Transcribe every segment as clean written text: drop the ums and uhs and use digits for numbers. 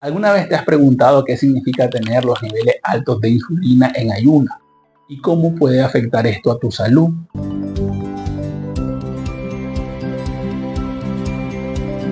¿Alguna vez te has preguntado qué significa tener los niveles altos de insulina en ayunas y cómo puede afectar esto a tu salud?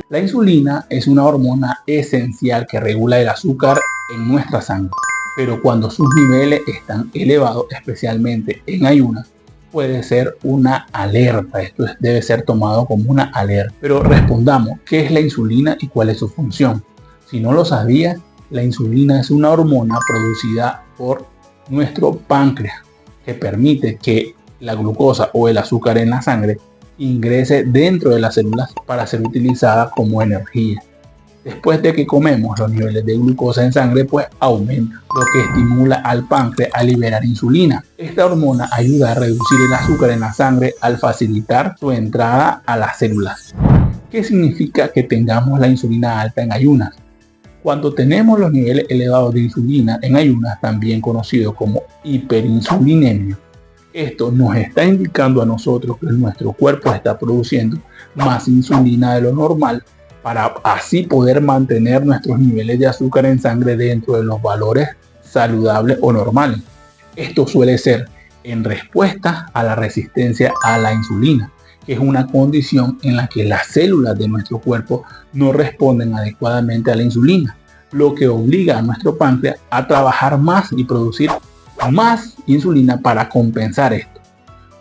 La insulina es una hormona esencial que regula el azúcar en nuestra sangre, pero cuando sus niveles están elevados, especialmente en ayunas, puede ser una alerta. Debe ser tomado como una alerta. Pero respondamos, ¿qué es la insulina y cuál es su función? Si no lo sabías, la insulina es una hormona producida por nuestro páncreas que permite que la glucosa o el azúcar en la sangre ingrese dentro de las células para ser utilizada como energía. Después de que comemos, los niveles de glucosa en sangre pues aumentan, lo que estimula al páncreas a liberar insulina. Esta hormona ayuda a reducir el azúcar en la sangre al facilitar su entrada a las células. ¿Qué significa que tengamos la insulina alta en ayunas? Cuando tenemos los niveles elevados de insulina en ayunas, también conocido como hiperinsulinemia, esto nos está indicando a nosotros que nuestro cuerpo está produciendo más insulina de lo normal para así poder mantener nuestros niveles de azúcar en sangre dentro de los valores saludables o normales. Esto suele ser en respuesta a la resistencia a la insulina, que es una condición en la que las células de nuestro cuerpo no responden adecuadamente a la insulina, lo que obliga a nuestro páncreas a trabajar más y producir más insulina para compensar esto.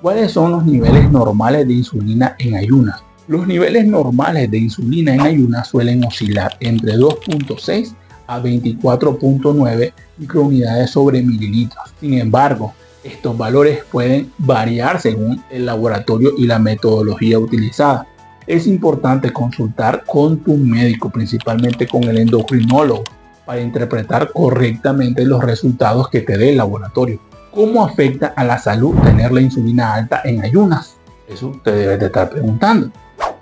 ¿Cuáles son los niveles normales de insulina en ayunas? Los niveles normales de insulina en ayunas suelen oscilar entre 2.6 a 24.9 microunidades sobre mililitros. Sin embargo, estos valores pueden variar según el laboratorio y la metodología utilizada. Es importante consultar con tu médico, principalmente con el endocrinólogo, para interpretar correctamente los resultados que te dé el laboratorio. ¿Cómo afecta a la salud tener la insulina alta en ayunas? Eso te debes de estar preguntando.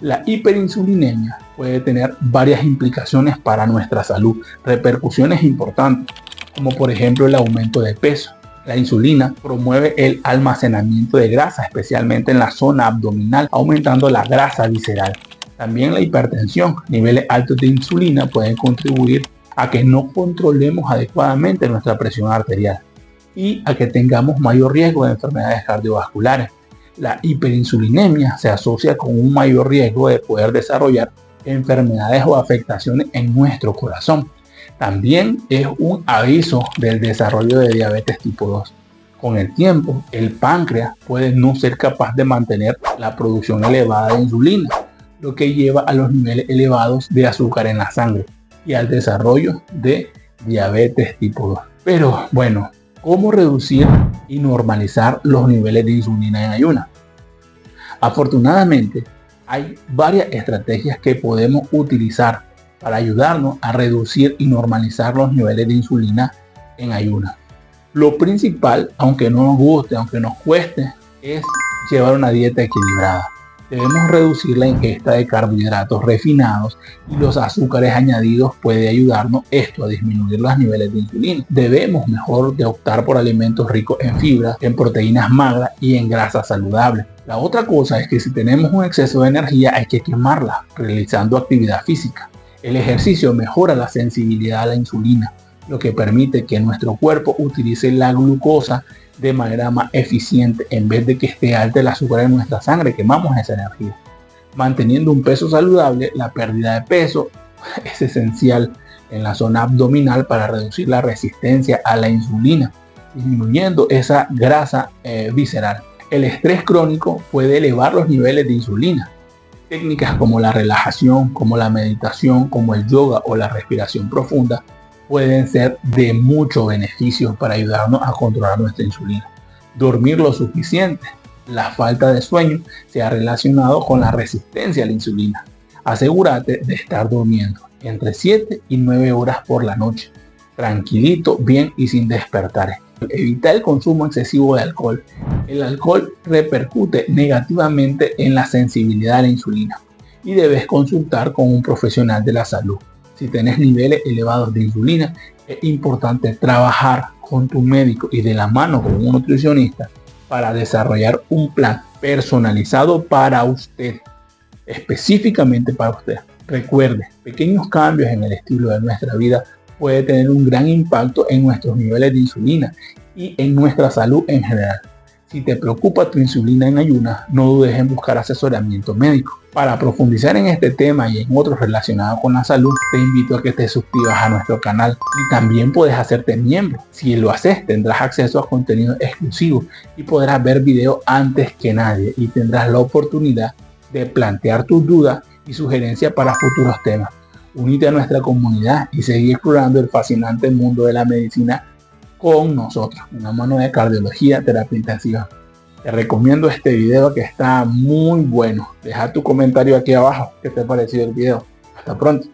La hiperinsulinemia puede tener varias implicaciones para nuestra salud, repercusiones importantes, como por ejemplo el aumento de peso. La insulina promueve el almacenamiento de grasa, especialmente en la zona abdominal, aumentando la grasa visceral. También la hipertensión. Niveles altos de insulina pueden contribuir a que no controlemos adecuadamente nuestra presión arterial y a que tengamos mayor riesgo de enfermedades cardiovasculares. La hiperinsulinemia se asocia con un mayor riesgo de poder desarrollar enfermedades o afectaciones en nuestro corazón. También es un aviso del desarrollo de diabetes tipo 2. Con el tiempo, el páncreas puede no ser capaz de mantener la producción elevada de insulina, lo que lleva a los niveles elevados de azúcar en la sangre y al desarrollo de diabetes tipo 2. Pero bueno, ¿cómo reducir y normalizar los niveles de insulina en ayunas? Afortunadamente, hay varias estrategias que podemos utilizar para ayudarnos a reducir y normalizar los niveles de insulina en ayunas. Lo principal, aunque no nos guste, aunque nos cueste, es llevar una dieta equilibrada. Debemos reducir la ingesta de carbohidratos refinados y los azúcares añadidos puede ayudarnos esto a disminuir los niveles de insulina. Debemos mejor de optar por alimentos ricos en fibras, en proteínas magras y en grasas saludables. La otra cosa es que si tenemos un exceso de energía hay que quemarla realizando actividad física. El ejercicio mejora la sensibilidad a la insulina, lo que permite que nuestro cuerpo utilice la glucosa de manera más eficiente. En vez de que esté alta el azúcar en nuestra sangre, quemamos esa energía. Manteniendo un peso saludable, la pérdida de peso es esencial en la zona abdominal para reducir la resistencia a la insulina, disminuyendo esa grasa visceral. El estrés crónico puede elevar los niveles de insulina. Técnicas como la relajación, como la meditación, como el yoga o la respiración profunda pueden ser de mucho beneficio para ayudarnos a controlar nuestra insulina. Dormir lo suficiente. La falta de sueño se ha relacionado con la resistencia a la insulina. Asegúrate de estar durmiendo entre 7 y 9 horas por la noche, tranquilito, bien y sin despertar. Evita el consumo excesivo de alcohol. El alcohol repercute negativamente en la sensibilidad a la insulina y debes consultar con un profesional de la salud. Si tienes niveles elevados de insulina, es importante trabajar con tu médico y de la mano con un nutricionista para desarrollar un plan personalizado para usted, específicamente para usted. Recuerde, pequeños cambios en el estilo de nuestra vida pueden tener un gran impacto en nuestros niveles de insulina y en nuestra salud en general. Si te preocupa tu insulina en ayunas, no dudes en buscar asesoramiento médico. Para profundizar en este tema y en otros relacionados con la salud, te invito a que te suscribas a nuestro canal y también puedes hacerte miembro. Si lo haces, tendrás acceso a contenido exclusivo y podrás ver videos antes que nadie y tendrás la oportunidad de plantear tus dudas y sugerencias para futuros temas. Únete a nuestra comunidad y seguir explorando el fascinante mundo de la medicina con nosotros, una mano de cardiología, terapia intensiva. Te recomiendo este video que está muy bueno. Deja tu comentario aquí abajo. ¿Qué te ha parecido el video? Hasta pronto.